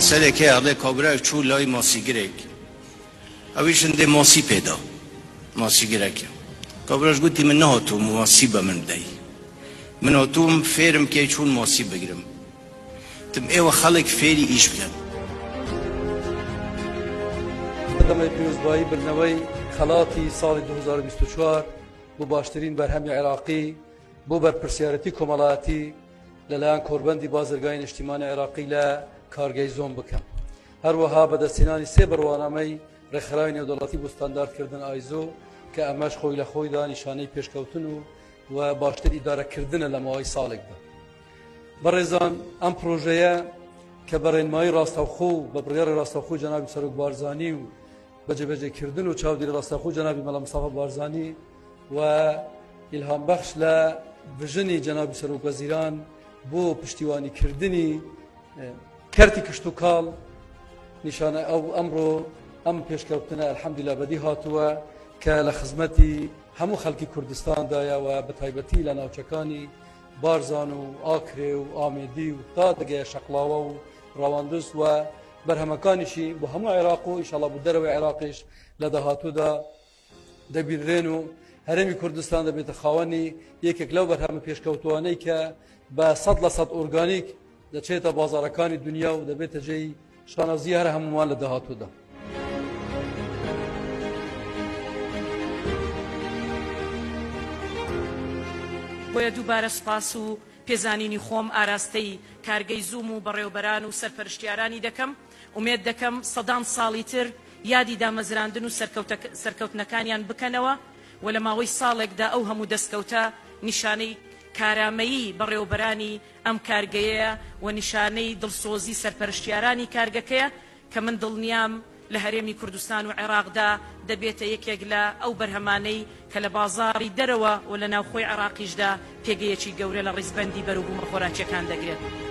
سرک هده کابرای چو لای ماسی گرک اویشن ده ماسی پیدا ماسی گرک کابراش گوتی من نه تو ماسی با من بدهی من هاتوم فیرم که چون ماسی بگیرم تم ایوه خلق فیری ایش بکن دمای پیروزبایی برنوی خلاتی سال 2024 بو باشترین برهمی عراقی بو برپرسیارتی کمالاتی لەلایەن کۆربەندی بازرگانی نیشتیمانی عێراقی لە کارگەی زۆم بکەم هەروەها بەدەستهێنانی سێ بڕوانامەی ڕێکخراوی نێودەوڵەتی بۆ ستانداردکردن ئایزۆ کە ئەمەش خۆی لە خۆیدا نیشانەی پێشکەوتن و باشتر ئیدارەکردنە لە ماوەی ساڵێکدا بەڕێزان ئەم پرۆژەیە کە بەڕێنمایی ڕاستەوخۆ و بە بڕیاری ڕاستەوخۆی جەنابی سەرۆک بارزانی و بەجێبەجێکردن و چاودێری ڕاستەوخۆ جەنابی مەلا مستەفا بارزانی و ئیلهام بەخش لە ڤژنی جەنابی سەرۆک وەزیران بۆ پشتیوانیکردنی کەرتی کشت و کاڵ نیشانە ئەو ئەمڕۆ ئەم پێشکەوتنە ئەلحەمدولیلا بەدی هاتووە کە لە خزمەتی هەموو خەڵکی کوردستاندایە و بە تایبەتی لە ناوچەکانی بارزان و ئاکرێ و ئامێدی و تا دەگەیە شەقڵاوە و ڕەواندز و بەرهەمەکانیشی بۆ هەموو عێراق و ئینشەڵڵا بۆ دەرەوەی عێراقیش لە داهاتوودا دەبینرێن و هەرێمی کوردستان دەبێتە خاوەنی یەکێک لەو بەرهەمە پێشکەوتوانەی کە بە 100% ئۆرگانیک دەچێتە بازاڕەکانی دنیا و دەبێتە جێی شانازی هەر هەمومان لە داهاتوودا. بۆیە دووبارە سپاس و پێزانینی خۆم ئاراستەی کارگەی زووم و بەڕێوەبەران و سەرپەرشتیارانی دەکەم ومێد دەکەم سەدان ساڵی تر یادی دامەزراندن و سەرکەوتنەکانیان بکەنەوە و لە ماوەی ساڵێکدا ئەو هەموو دەستکەوتە نیشانەی کارامەیی بەڕێوەبەرانی ئەم کارگەیە و نیشانەی دڵسۆزی سەرپەرشتیارانی کارگەکەیە کە من دڵنیام لە هەرێمی کوردستان و عێراقدا دەبێتە یەکێک لە ئەو بەرهەمانەی کە لە بازاڕی دەرەوە و لە ناوخۆی عێراقیشدا پێگەیەکی گەورە لە ڕیزبەندی بەروبوومە خۆراکیەکان دەگرێت.